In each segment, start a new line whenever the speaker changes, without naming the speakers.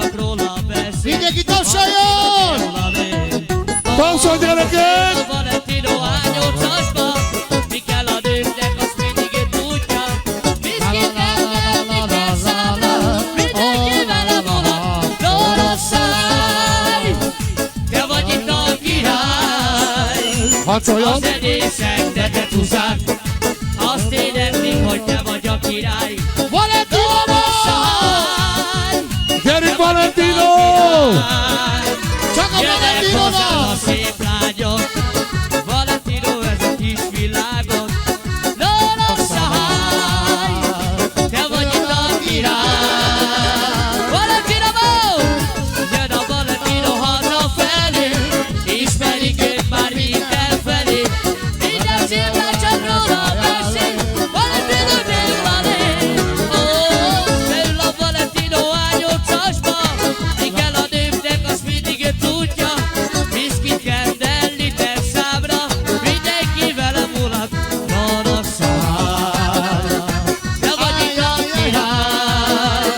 csak róla beszél.
Mindenki tapsoljon!
Tapsolj, gyerekek!
A Valentino A8-asba, mi kell a nőknek, azt mindig ő tudja. Viszkit kell, mi kell számla, mindenki vele volat, Doroszáj! Te vagy itt a király,
Harcoljon!
a zenészek, de te tuszák, azt éneklik, hogy te vagy a király.
Valentino!
Gyerünk, Valentino!
Csak a Valentino
hozzám a
van!
szép lányok, Valentino ez a kis világot. Doroszáj, te vagy itt a király. Valentino van! Jön a Valentino hazafelé, ismerik ők már mindenfelé. Minden szívvel csak róla beszél, Valentino Délvalé. Beül a Valentino A8-asba, mi kell a nőknek, azt mindig ő tudja. Viszkit kell, de liter számra, mindenki vele mulat. Doroszáj, te vagy itt a király,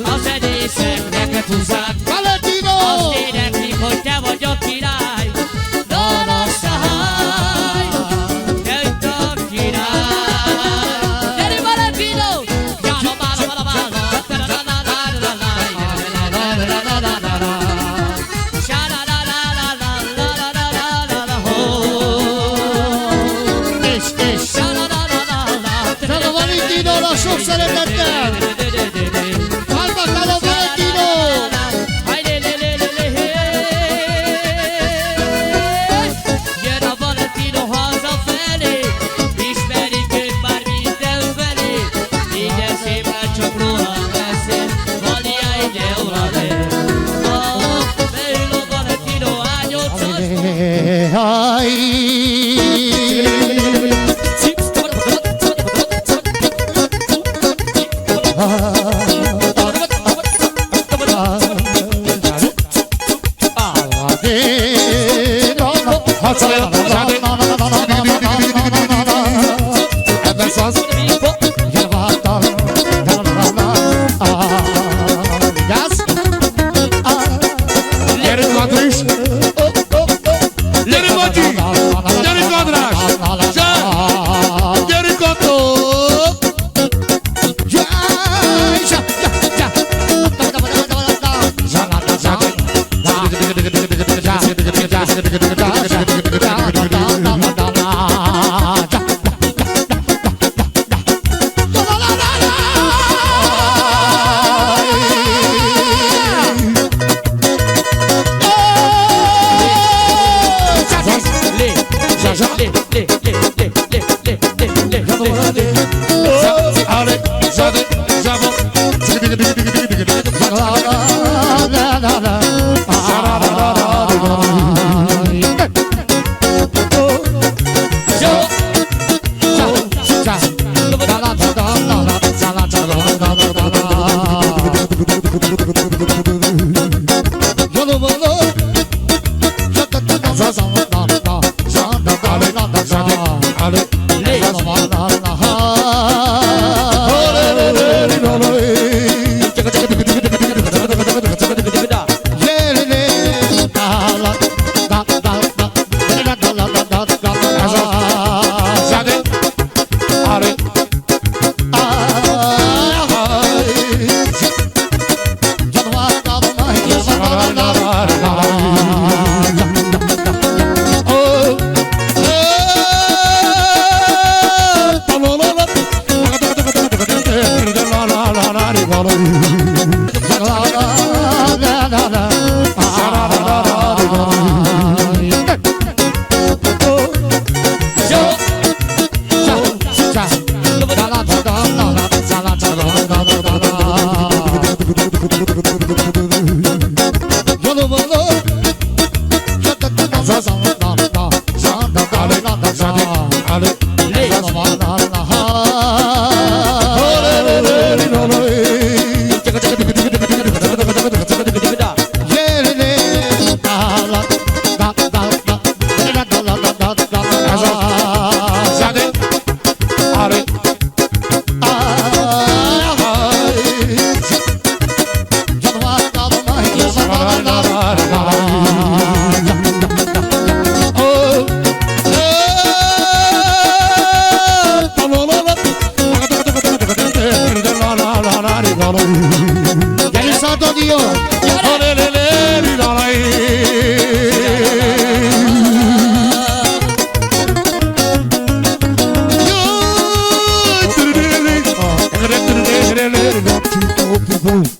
a zenészek neked húzzák.
Valentino!
Azt éneklik, hogy te vagy a király. Doroszáj, te itt a király. Gyere Valentino! Jála, bála, bála, bála.
Fel a Valentinóra sok szeretettel! Hallgat el a Valentino!
Jön a Valentino hazafelé, ismerik ők már mindenfelé. Minden szépen csak róla beszél, Valia ide olade. Beül a Valentino A8-asba.
Harcoljon! Ebben szólsz! Gyerünk, Andris! Gyerünk, Magyi! Gyerünk, András! Gyerünk, Attó!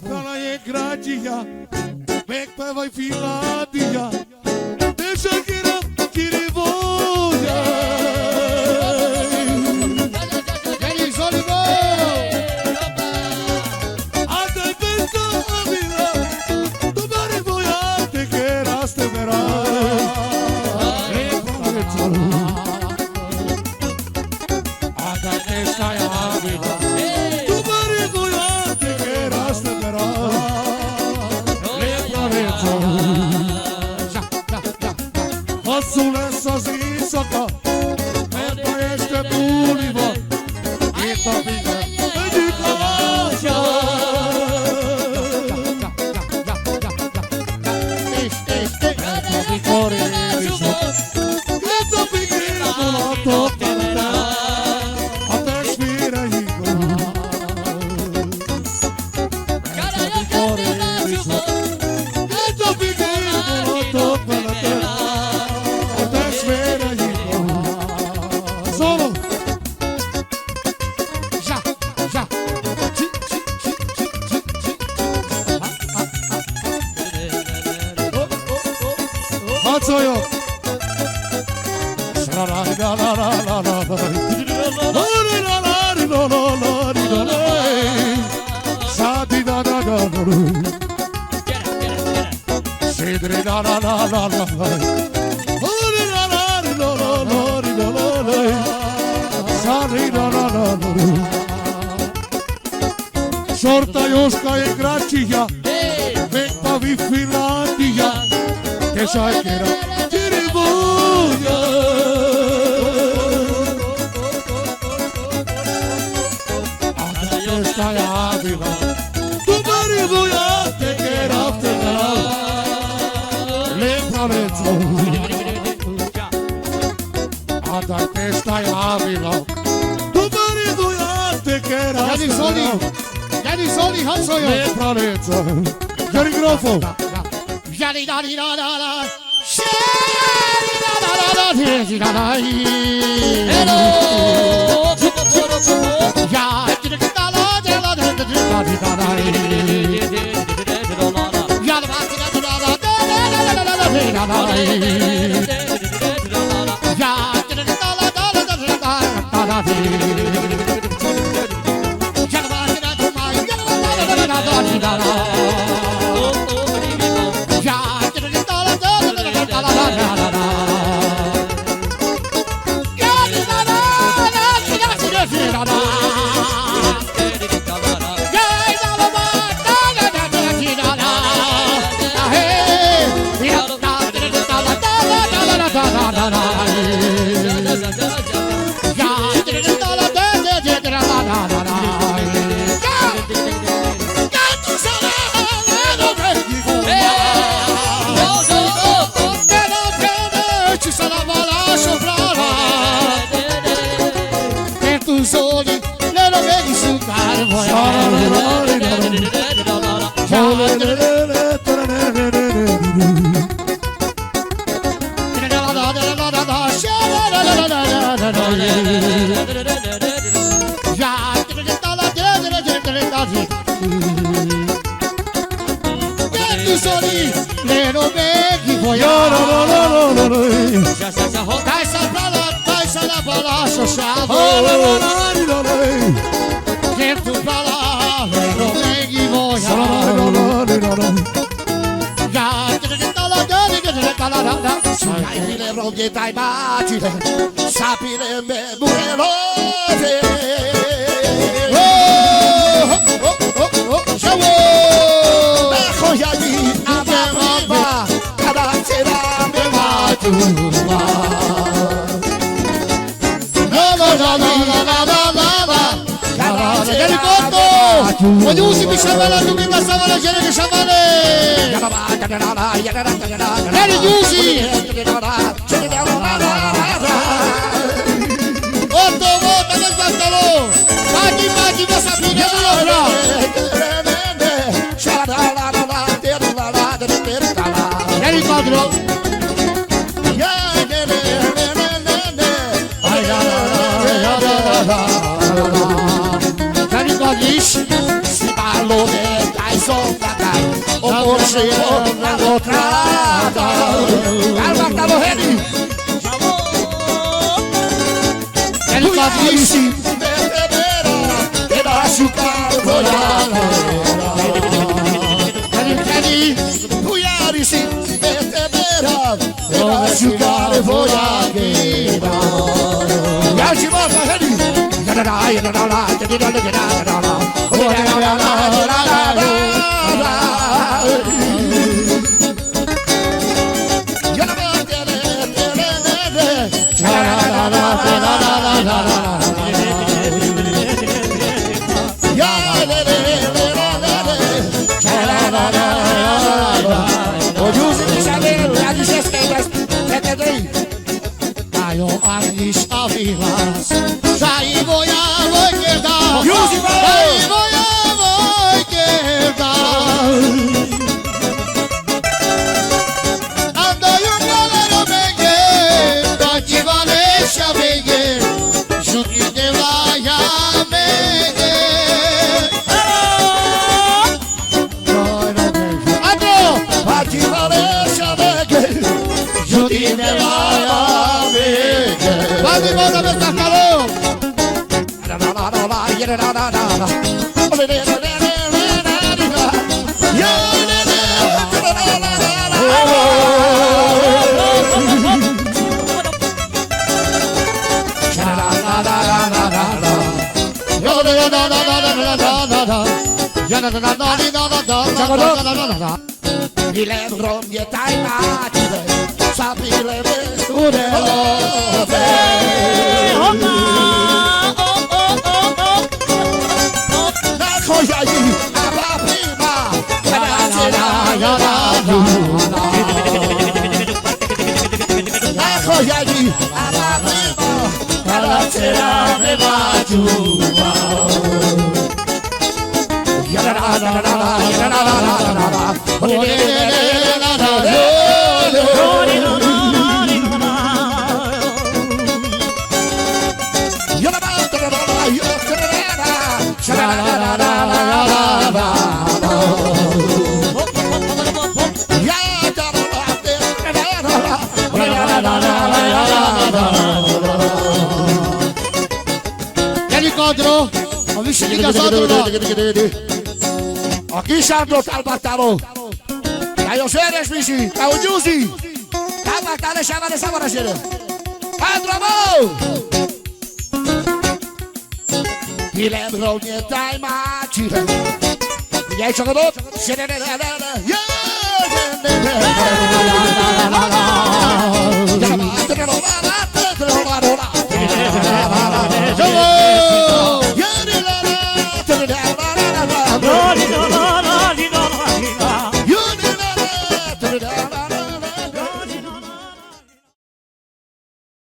Ela é gradia, vem que vai filadia, deixa que não tire voia.
Denis Oliveira.
Até pensa a vida, tu vai voia, te queras te verá. Até esta é a vida. Osule sozinho só esta este pulivo e papinha de caixa. Esta pequena bola toca até expira igual. Esta pequena bola toca solo já Hatsoyo Sorta Joska e gracia, vem pa vi Finlandia, che sai che era Tiribuia. Esta è la vida, tu Tiribuia, te che era le pravezzo. Ada questa è la vida, tu Tiribuia, te che era
Denis Oli, Hatsoyo.
le pravezzo. Gianni Grofo.
Yali da di da da da.
Hello!
Dai battite, sapere me buelose. Ciao! Bajo ya di ababa, cada sera me matua. Voglio usi mi sciavala, tu mi passava la gente che sciavale. Vieni Giussi! 8 volte nel pantalone! Maghi, Maghi, da Sabine, allora! Codro. Dani Godis.
Se balou, cai, solta, cai. O poxa, na outra. Calma, tá morrendo.
Dani Godis.
Pedaço caro, vou lá.
Dani.
Cuiare se bebedeira. Pedaço caro, vou lá. E a última fazendo.
Sai voia voi quedar. Sai voia voi quedar. Andai o galera bengue, Dante Valência bengue, Juque de Laia bengue. Adô,
Dante Valência bengue, Juque de Laia bengue.
vai de volta meu calor.
Mi lembro mi taimate, sapi leve urelove. Na koyayi abapima, na koyayi abapima, kalatera me majuma.
Helicóptero, o bicho de casado lá.
Aqui Sandro tá batalo. Aí os eres bichi, tá o Juzi. Tá batalo chama dessa hora cheira. Andro! Me lembro de taimate. E aí jogador,